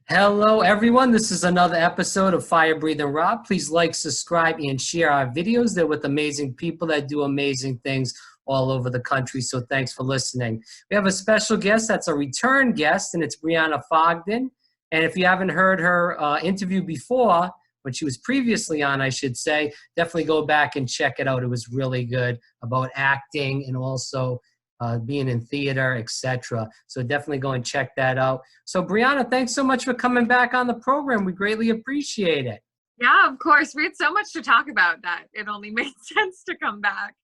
Hello, everyone. This is another episode of Fire Breathing Rob. Please like, subscribe, and share our videos. They're with amazing people that do amazing things all over the country. So thanks for listening. We have a special guest that's a return guest, and it's Brianna Fogden. And if you haven't heard her interview before, when she was previously on, I should say, definitely go back and check it out. It was really good about acting and also being in theater, etc. So definitely go and check that out. So Brianna, thanks so much for coming back on the program. We greatly appreciate it. Yeah, of course. We had so much to talk about that it only made sense to come back.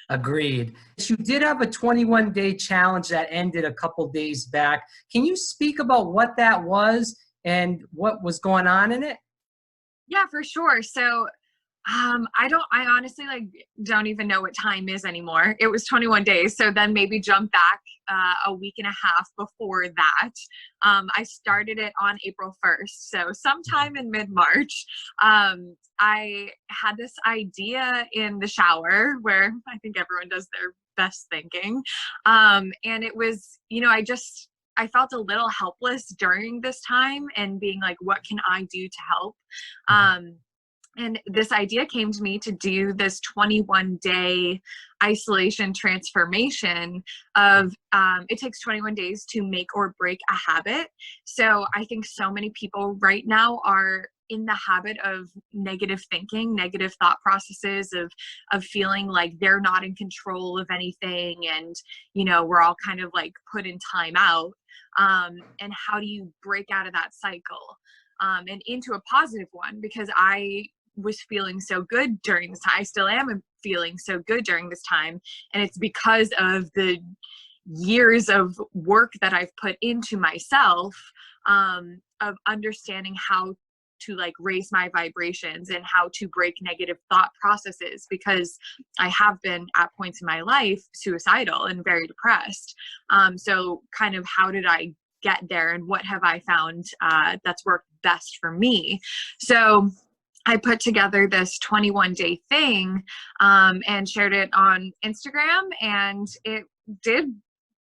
Agreed. You did have a 21-day challenge that ended a couple days back. Can you speak about what that was and what was going on in it? Yeah, for sure. So I honestly don't even know what time is anymore. It was 21 days. So then maybe jump back a week and a half before that. I started it on April 1st. So sometime in mid-March, I had this idea in the shower where I think everyone does their best thinking. And it was, I felt a little helpless during this time and being like, what can I do to help? And this idea came to me to do this 21-day isolation transformation of, it takes 21 days to make or break a habit. So I think so many people right now are in the habit of negative thinking, negative thought processes of feeling like they're not in control of anything. And, we're all kind of like put in time out. And how do you break out of that cycle? And into a positive one, because I was feeling so good during this time. I still am feeling so good during this time. And it's because of the years of work that I've put into myself, of understanding how to raise my vibrations and how to break negative thought processes, because I have been at points in my life suicidal and very depressed. So kind of how did I get there and what have I found that's worked best for me? So I put together this 21-day thing and shared it on Instagram, and it did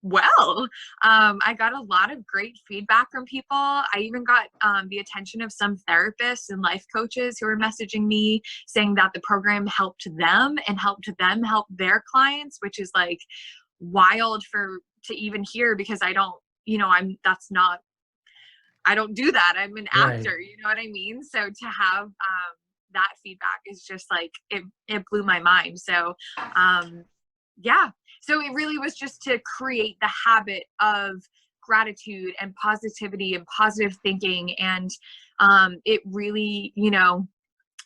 well. I got a lot of great feedback from people. I even got the attention of some therapists and life coaches who were messaging me saying that the program helped them and helped them help their clients, which is like wild to even hear, because I don't do that. I'm an actor, Right. you know what I mean? So to have that feedback is just like, it blew my mind. So yeah. So it really was just to create the habit of gratitude and positivity and positive thinking. And it really,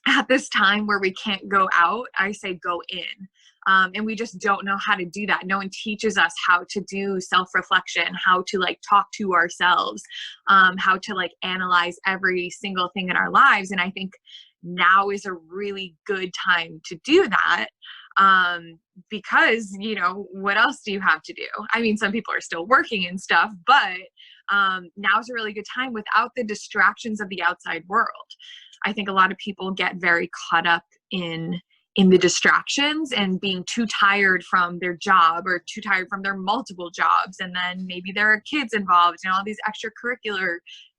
at this time where we can't go out, I say go in. And we just don't know how to do that. No one teaches us how to do self-reflection, how to talk to ourselves, how to analyze every single thing in our lives. And I think now is a really good time to do that. Because, what else do you have to do? I mean, some people are still working and stuff, but now is a really good time without the distractions of the outside world. I think a lot of people get very caught up in the distractions and being too tired from their job or too tired from their multiple jobs. And then maybe there are kids involved and all these extracurricular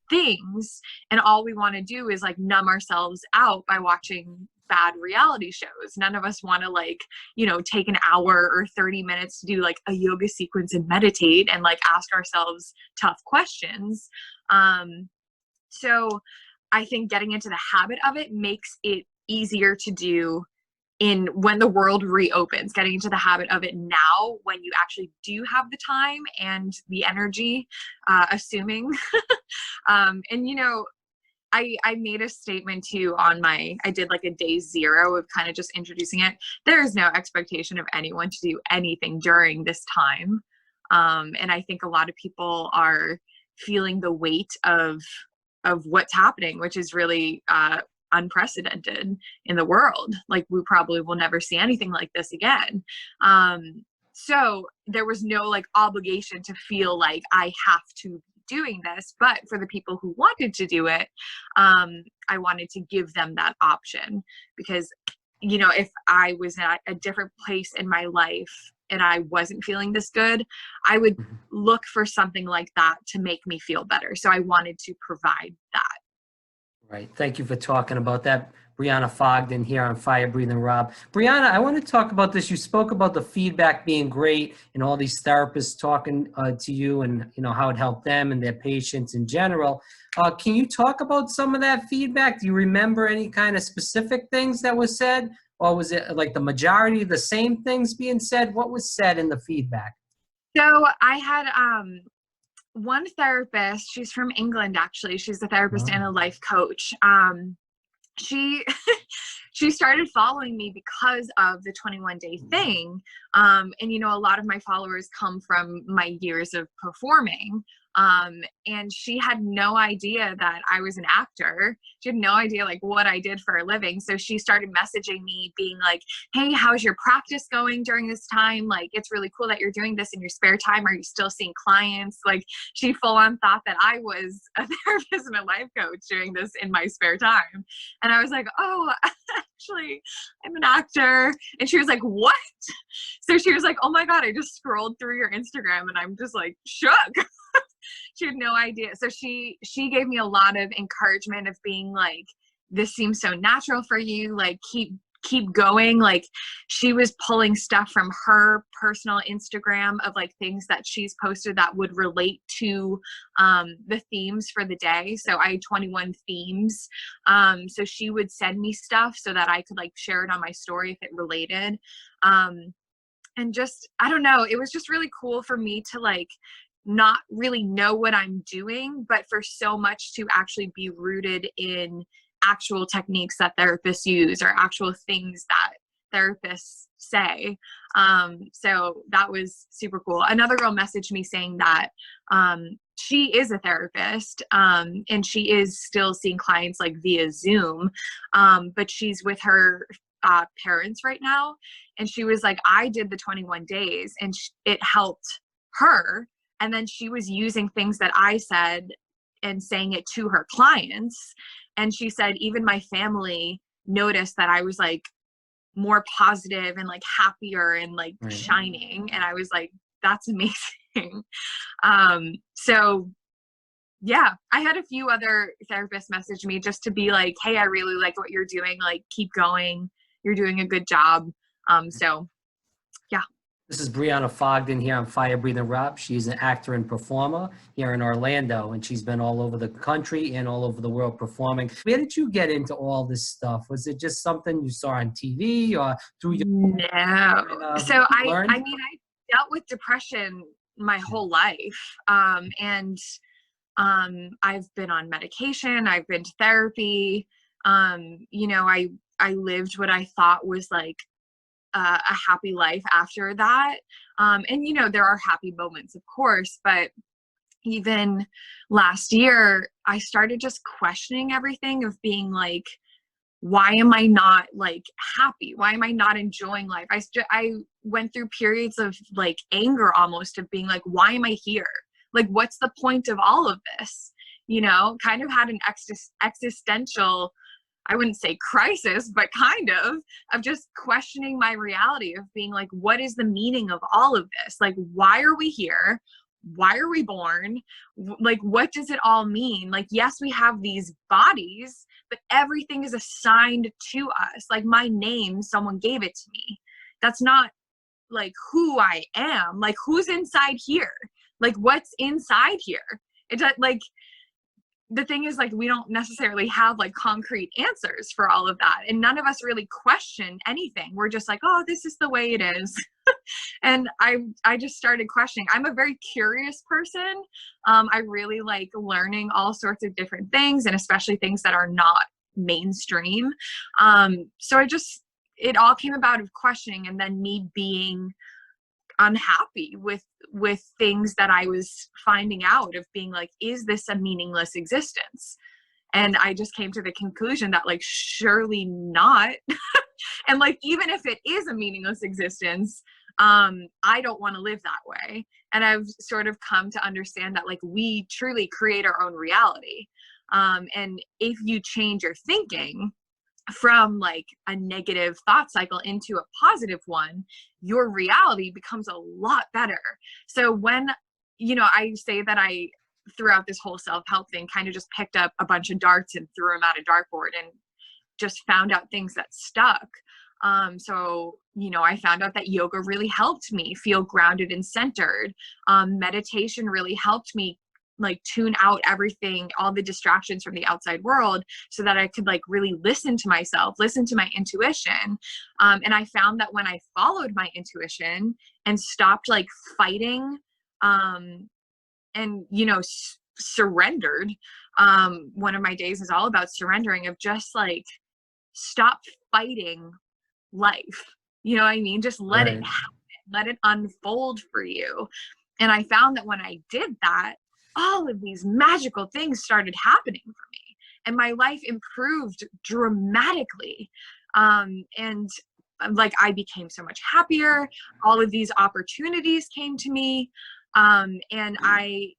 things. And all we want to do is numb ourselves out by watching bad reality shows. None of us want to take an hour or 30 minutes to do a yoga sequence and meditate and ask ourselves tough questions. So I think getting into the habit of it makes it easier to do when the world reopens, getting into the habit of it now when you actually do have the time and the energy, assuming. And I made a statement too I did a day zero of kind of just introducing it. There is no expectation of anyone to do anything during this time. And I think a lot of people are feeling the weight of what's happening, which is really unprecedented in the world. We probably will never see anything like this again. So there was no obligation to feel like I have to doing this, but for the people who wanted to do it, I wanted to give them that option, because if I was at a different place in my life and I wasn't feeling this good, I would look for something like that to make me feel better. So I wanted to provide that. Right. Thank you for talking about that. Brianna Fogden here on Fire Breathing Rob. Brianna, I want to talk about this. You spoke about the feedback being great and all these therapists talking to you and, you know, how it helped them and their patients in general. Can you talk about some of that feedback? Do you remember any kind of specific things that was said? Or was it like the majority of the same things being said? What was said in the feedback? So I had one therapist, she's from England, actually. She's a therapist and a life coach. She she started following me because of the 21-day thing. And you know, a lot of my followers come from my years of performing. And she had no idea that I was an actor. She had no idea like what I did for a living. So she started messaging me being like, hey, how's your practice going during this time? Like, it's really cool that you're doing this in your spare time. Are you still seeing clients? Like, she full on thought that I was a therapist and a life coach doing this in my spare time. And I was like, oh, actually, I'm an actor. And she was like, what? So she was like, oh my God, I just scrolled through your Instagram and I'm just like shook. She had no idea. So she gave me a lot of encouragement of being like, this seems so natural for you. Like, keep going. Like, she was pulling stuff from her personal Instagram of like things that she's posted that would relate to the themes for the day. So I had 21 themes. So she would send me stuff so that I could like share it on my story if it related. And just, I don't know, it was just really cool for me to like not really know what I'm doing, but for so much to actually be rooted in actual techniques that therapists use or actual things that therapists say. So that was super cool. Another girl messaged me saying that she is a therapist and she is still seeing clients like via Zoom, but she's with her parents right now. And she was like, I did the 21 days and it helped her. And then she was using things that I said and saying it to her clients. And she said, even my family noticed that I was like more positive and like happier and like shining. And I was like, that's amazing. So yeah, I had a few other therapists message me just to be like, hey, I really like what you're doing. Like, keep going. You're doing a good job. So yeah. This is Brianna Fogden here on Fire Breathing Rob. She's an actor and performer here in Orlando, and she's been all over the country and all over the world performing. Where did you get into all this stuff? Was it just something you saw on TV or through your No. So I mean, I dealt with depression my whole life. And I've been on medication. I've been to therapy. You know, I lived what I thought was like a happy life after that. And, you know, there are happy moments, of course, but even last year, I started just questioning everything of being like, why am I not like happy? Why am I not enjoying life? I went through periods of like anger almost of being like, why am I here? Like, what's the point of all of this? You know, kind of had an existential, I wouldn't say crisis, but kind of just questioning my reality of being like, what is the meaning of all of this? Like, why are we here? Why are we born? Like, what does it all mean? Like, yes, we have these bodies, but everything is assigned to us. Like, my name, someone gave it to me. That's not like who I am. Like, who's inside here? Like, what's inside here? It's like, the thing is, like, we don't necessarily have like concrete answers for all of that. And none of us really question anything. We're just like, oh, this is the way it is. And I just started questioning. I'm a very curious person. I really like learning all sorts of different things, and especially things that are not mainstream. So it all came about of questioning, and then me being unhappy with things that I was finding out of being like, is this a meaningless existence? And I just came to the conclusion that like, surely not. And like, even if it is a meaningless existence, I don't want to live that way. And I've sort of come to understand that like, we truly create our own reality. And if you change your thinking, from like a negative thought cycle into a positive one, your reality becomes a lot better. So when, I say that I, throughout this whole self-help thing, kind of just picked up a bunch of darts and threw them at a dartboard and just found out things that stuck. So, I found out that yoga really helped me feel grounded and centered. Meditation really helped me like tune out everything, all the distractions from the outside world, so that I could like really listen to myself, listen to my intuition. And I found that when I followed my intuition and stopped like fighting, and, surrendered, one of my days is all about surrendering, of just like, stop fighting life. You know what I mean? Just let it Right. happen, let it unfold for you. And I found that when I did that, all of these magical things started happening for me, and my life improved dramatically. And like, I became so much happier. All of these opportunities came to me. And I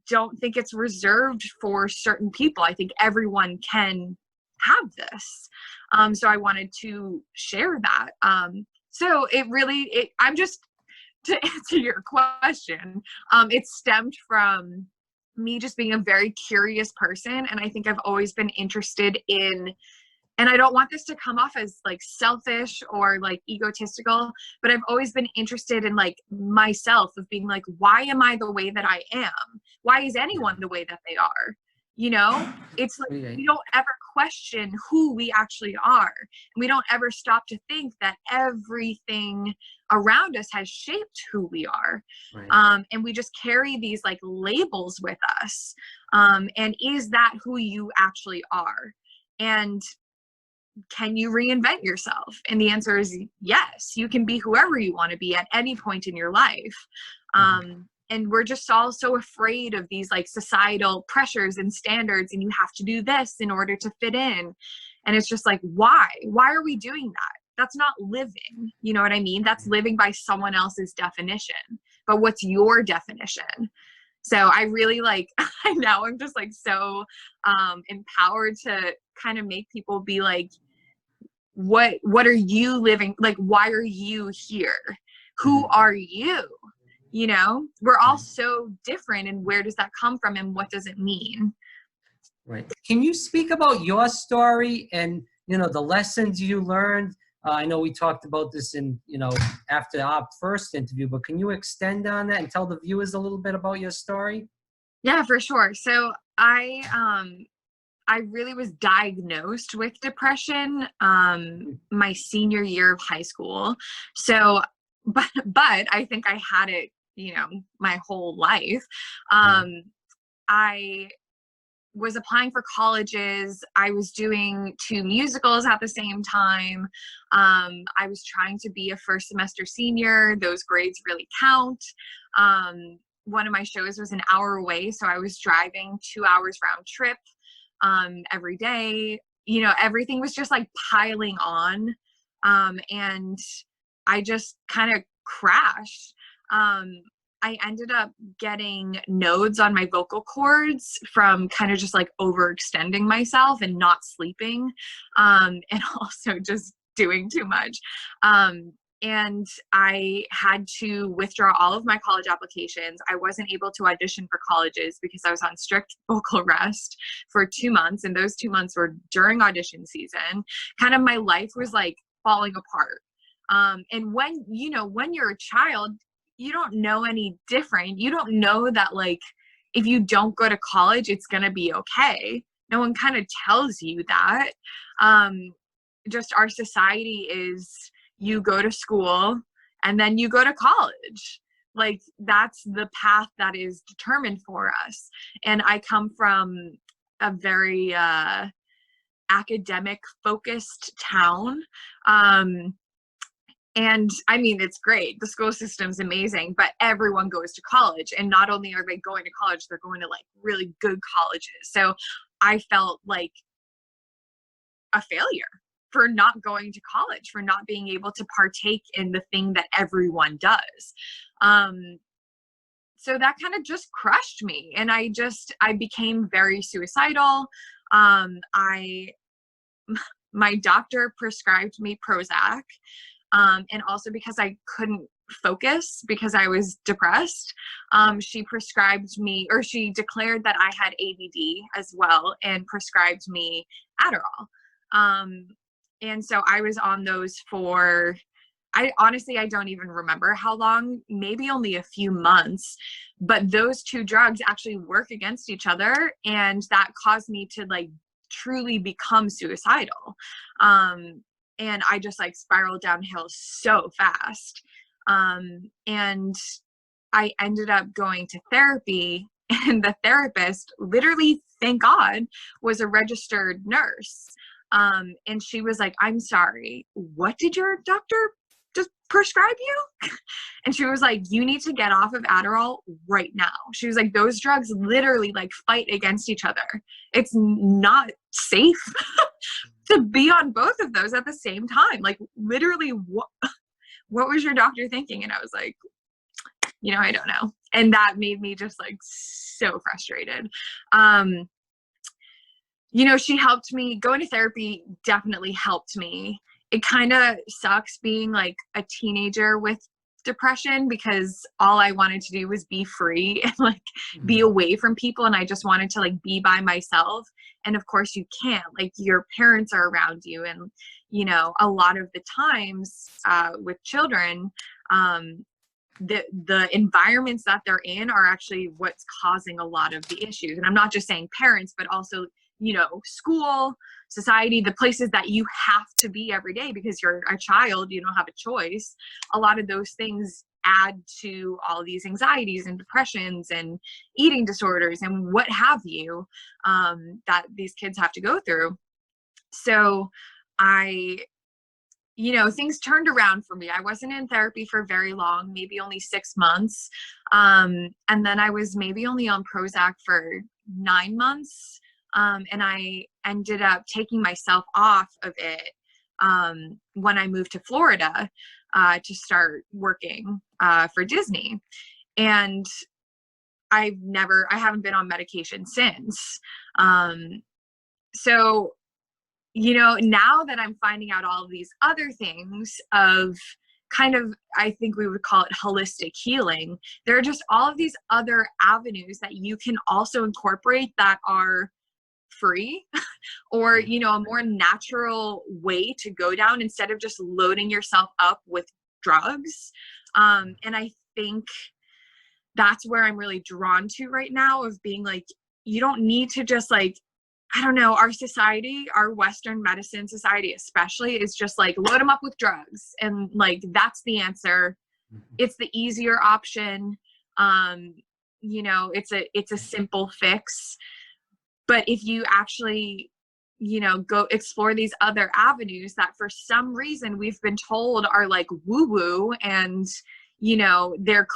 don't think it's reserved for certain people. I think everyone can have this. So I wanted to share that. So I'm just, to answer your question, it stemmed from me just being a very curious person. And I think I've always been interested in, and I don't want this to come off as like selfish or like egotistical, but I've always been interested in like myself, of being like, why am I the way that I am? Why is anyone the way that they are? It's like, Right. we don't ever question who we actually are. And we don't ever stop to think that everything around us has shaped who we are. Right. And we just carry these like labels with us. And is that who you actually are? And can you reinvent yourself? And the answer is yes. You can be whoever you want to be at any point in your life. And we're just all so afraid of these like societal pressures and standards, and you have to do this in order to fit in. And it's just like, why are we doing that? That's not living. You know what I mean? That's living by someone else's definition. But what's your definition? So I really like, now I'm just like so empowered to kind of make people be like, what are you living? Like, why are you here? Who are you? We're all so different. And where does that come from? And what does it mean? Right. Can you speak about your story and, the lessons you learned? I know we talked about this in, after our first interview, but can you extend on that and tell the viewers a little bit about your story? Yeah, for sure. So I really was diagnosed with depression my senior year of high school. So, but I think I had it, my whole life. I was applying for colleges. I was doing 2 musicals at the same time. I was trying to be a first semester senior. Those grades really count. One of my shows was an hour away, so I was driving 2 hours round trip every day. Everything was just like piling on. And I just kind of crashed. I ended up getting nodes on my vocal cords from kind of just like overextending myself and not sleeping, and also just doing too much. And I had to withdraw all of my college applications. I wasn't able to audition for colleges because I was on strict vocal rest for 2 months. And those 2 months were during audition season. Kind of my life was like falling apart. And when you're a child, you don't know any different. You don't know that like, if you don't go to college, it's going to be okay. No one kind of tells you that. Just our society is, you go to school and then you go to college. Like, that's the path that is determined for us. And I come from a very academic focused town. And I mean, it's great. The school system's amazing, but everyone goes to college. And not only are they going to college, they're going to like really good colleges. So I felt like a failure for not going to college, for not being able to partake in the thing that everyone does. So that kind of just crushed me. And I became very suicidal. I my doctor prescribed me Prozac, and also because I couldn't focus because I was depressed. She prescribed me, or she declared that I had ADD as well, and prescribed me Adderall. And so I was on those for, I honestly, I don't even remember how long, maybe only a few months, but those two drugs actually work against each other. And that caused me to like truly become suicidal. And I just like spiraled downhill so fast. And I ended up going to therapy, and the therapist, literally, thank God, was a registered nurse. And she was like, I'm sorry, what did your doctor just prescribe you? And she was like, you need to get off of Adderall right now. She was like, those drugs literally like fight against each other. It's not safe to be on both of those at the same time. Like, literally, what was your doctor thinking? And I was like, I don't know. And that made me just like so frustrated. She helped me. Going to therapy definitely helped me. It kind of sucks being like a teenager with depression, because all I wanted to do was be free and like be away from people. And I just wanted to like be by myself. And of course you can't, like, your parents are around you. And, a lot of the times with children, the environments that they're in are actually what's causing a lot of the issues. And I'm not just saying parents, but also, school, society, the places that you have to be every day because you're a child, you don't have a choice. A lot of those things add to all these anxieties and depressions and eating disorders and what have you, that these kids have to go through. So things turned around for me. I wasn't in therapy for very long, maybe only 6 months. And then I was maybe only on Prozac for 9 months. And I ended up taking myself off of it when I moved to Florida to start working for Disney. And I haven't been on medication since. So now that I'm finding out all of these other things of kind of, I think we would call it holistic healing, there are just all of these other avenues that you can also incorporate that are free or, a more natural way to go down instead of just loading yourself up with drugs. And I think that's where I'm really drawn to right now, of being like, you don't need to just like, I don't know, our society, our Western medicine society especially, is just like, load them up with drugs. And like, that's the answer. It's the easier option. It's a simple fix. But if you actually, go explore these other avenues that for some reason we've been told are like woo-woo and, they're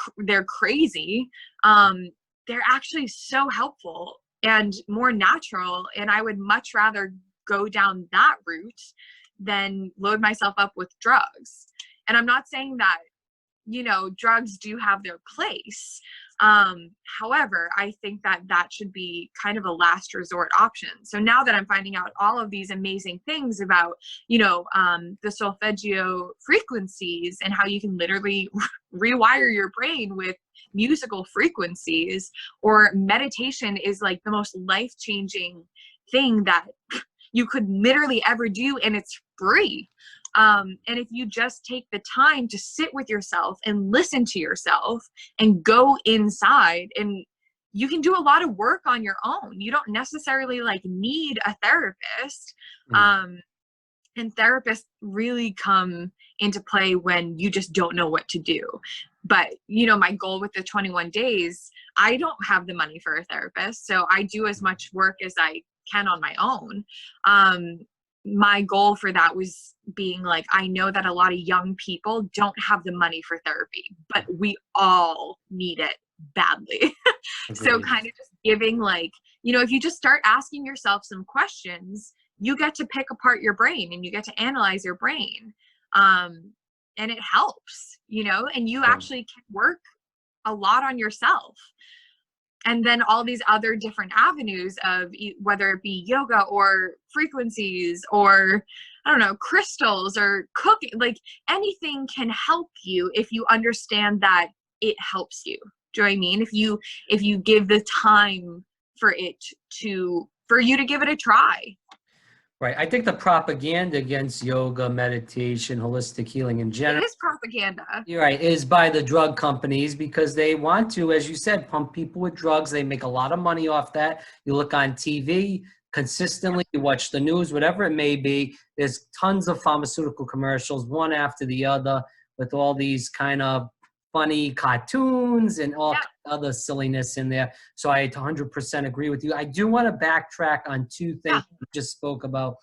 crazy, they're actually so helpful and more natural. And I would much rather go down that route than load myself up with drugs. And I'm not saying that, drugs do have their place. However, I think that should be kind of a last resort option. So now that I'm finding out all of these amazing things about, the solfeggio frequencies and how you can literally rewire your brain with musical frequencies, or meditation is like the most life-changing thing that you could literally ever do, and it's free. And if you just take the time to sit with yourself and listen to yourself and go inside, and you can do a lot of work on your own. You don't necessarily like need a therapist. And therapists really come into play when you just don't know what to do. But, my goal with the 21 days, I don't have the money for a therapist, so I do as much work as I can on my own. My goal for that was being like, I know that a lot of young people don't have the money for therapy, but we all need it badly. So kind of just giving like, if you just start asking yourself some questions, you get to pick apart your brain and you get to analyze your brain. And it helps, and you actually can work a lot on yourself. and then all these other different avenues of whether it be yoga or frequencies or I don't know, crystals or cooking, like anything can help you if you understand that it helps you. Do you know what I mean? If you give the time for you to give it a try. Right. I think the propaganda against yoga, meditation, holistic healing in general, It is propaganda. you're right, is by the drug companies because they want to, as you said, pump people with drugs. They make a lot of money off that. You look on TV consistently, you watch the news, whatever it may be, there's tons of pharmaceutical commercials, one after the other, with all these kind of funny cartoons and all other silliness in there. So I 100% agree with you. I do want to backtrack on two things you just spoke about.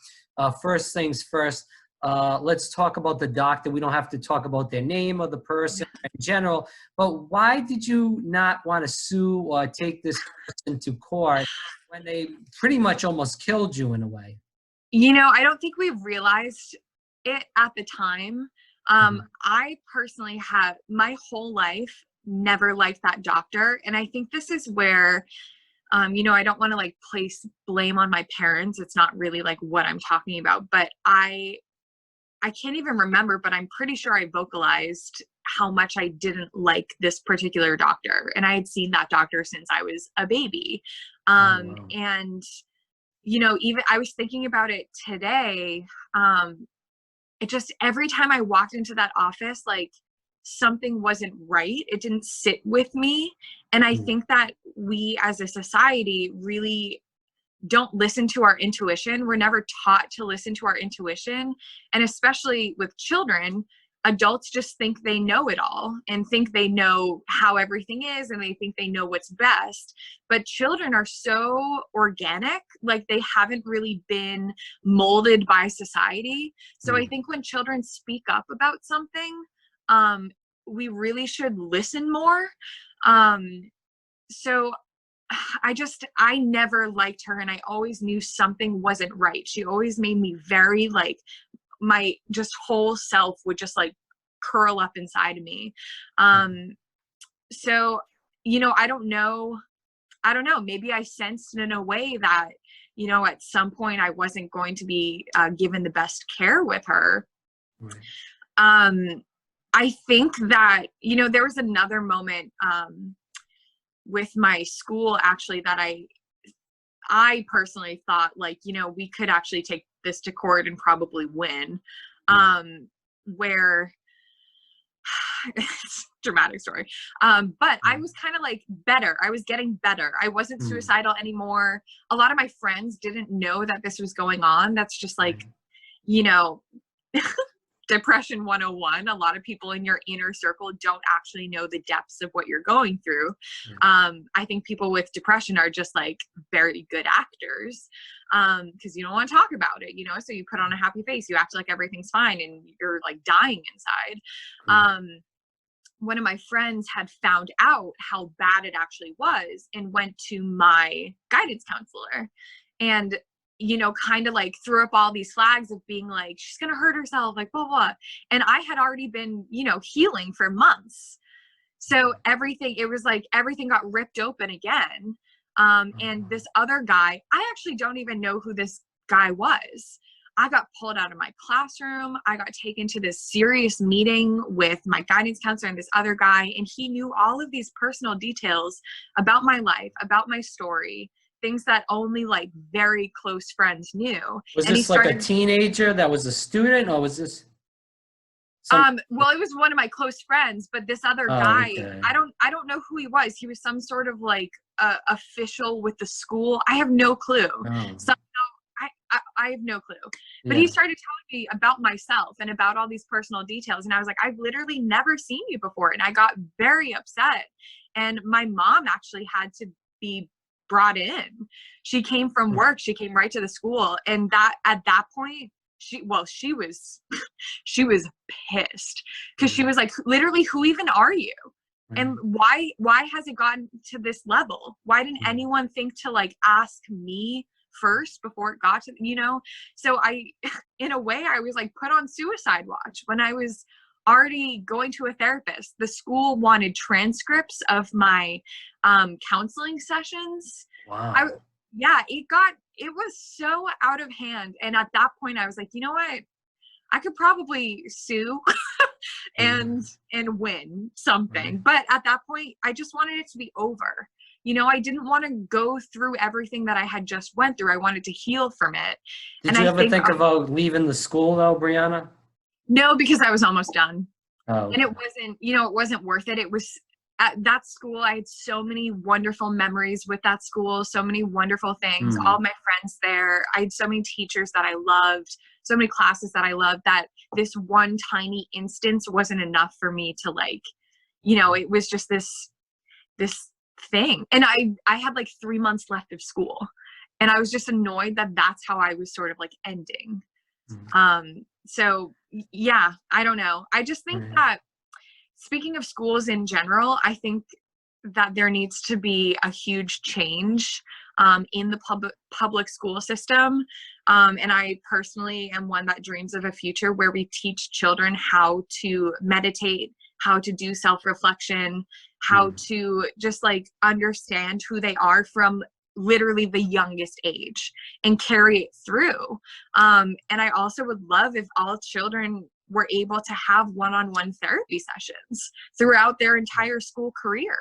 First things first, let's talk about the doctor. We don't have to talk about their name or the person in general, but why did you not want to sue or take this person to court when they pretty much almost killed you in a way? You know, I don't think we realized it at the time. I personally have my whole life never liked that doctor. And I think this is where, you know, I don't want to like place blame on my parents. It's not really like what I'm talking about, but I can't even remember, but I'm pretty sure I vocalized how much I didn't like this particular doctor. And I had seen that doctor since I was a baby. And, you know, even I was thinking about it today. It just, every time I walked into that office, like something wasn't right. It didn't sit with me. And I think that we as a society really don't listen to our intuition. We're never taught to listen to our intuition. And especially with children, adults just think they know it all and think they know how everything is and they think they know what's best. But children are so organic, like they haven't really been molded by society. So I think when children speak up about something, we really should listen more. So I never liked her, and I always knew something wasn't right. She always made me very like, my just whole self would just like curl up inside of me. So, you know, I don't know, maybe I sensed in a way that, you know, at some point I wasn't going to be given the best care with her. I think that, you know, there was another moment with my school actually that I personally thought like, you know, we could actually take this to court and probably win. Where it's a dramatic story. But I was kind of like better. I was getting better. I wasn't suicidal anymore. A lot of my friends didn't know that this was going on. That's just like, you know, Depression 101. A lot of people in your inner circle don't actually know the depths of what you're going through. I think people with depression are just like very good actors because you don't want to talk about it, you know, so you put on a happy face, you act like everything's fine and you're like dying inside. One of my friends had found out how bad it actually was and went to my guidance counselor and, you know, kind of like threw up all these flags of being like, she's going to hurt herself, like blah, blah. And I had already been, you know, healing for months. So it was like everything got ripped open again. And this other guy, I actually don't even know who this guy was. I got pulled out of my classroom. I got taken to this serious meeting with my guidance counselor and this other guy. And he knew all of these personal details about my life, about my story, things that only like very close friends knew. Was this like a teenager that was a student, or was this? Well, it was one of my close friends, but this other guy, okay. I don't know who he was. He was some sort of like official with the school. I have no clue. I have no clue. But he started telling me about myself and about all these personal details. And I was like, I've literally never seen you before. And I got very upset. And my mom actually had to be brought in. She came from work. She came right to the school. And that at that point, she was pissed because she was like, literally, who even are you? And why has it gotten to this level? Why didn't anyone think to like ask me first before it got to, you know? So in a way I was like put on suicide watch when I was already going to a therapist. The school wanted transcripts of my counseling sessions. Wow. It was so out of hand. And at that point I was like, you know what? I could probably sue and win something. Right. But at that point, I just wanted it to be over. You know, I didn't want to go through everything that I had just went through. I wanted to heal from it. Did you ever think about leaving the school though, Brianna? No, because I was almost done. Oh. And it wasn't, you know, it wasn't worth it. It was at that school. I had so many wonderful memories with that school, so many wonderful things, all my friends there. I had so many teachers that I loved, so many classes that I loved, that this one tiny instance wasn't enough for me to like, you know, it was just this thing. And I had like 3 months left of school, and I was just annoyed that that's how I was sort of like ending. So yeah, I don't know. I just think that speaking of schools in general, I think that there needs to be a huge change in the public school system. And I personally am one that dreams of a future where we teach children how to meditate, how to do self-reflection, how to just like understand who they are from literally the youngest age and carry it through. And I also would love if all children were able to have one-on-one therapy sessions throughout their entire school career.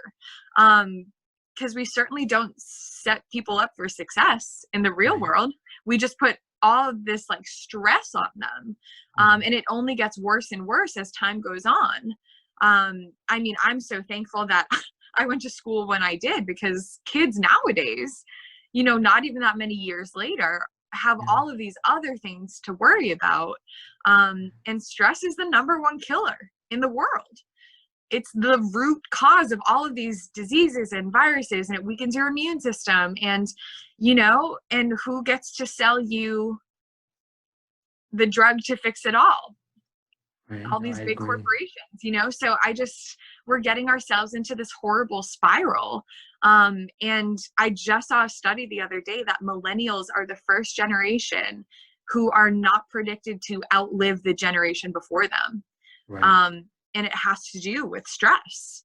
Because we certainly don't set people up for success in the real world. We just put all of this like stress on them. And it only gets worse and worse as time goes on. I mean, I'm so thankful that I went to school when I did, because kids nowadays, you know, not even that many years later, have all of these other things to worry about. And stress is the #1 killer in the world. It's the root cause of all of these diseases and viruses, and it weakens your immune system. And, you know, and who gets to sell you the drug to fix it all? All these big corporations, you know? So we're getting ourselves into this horrible spiral. And I just saw a study the other day that millennials are the first generation who are not predicted to outlive the generation before them. And it has to do with stress.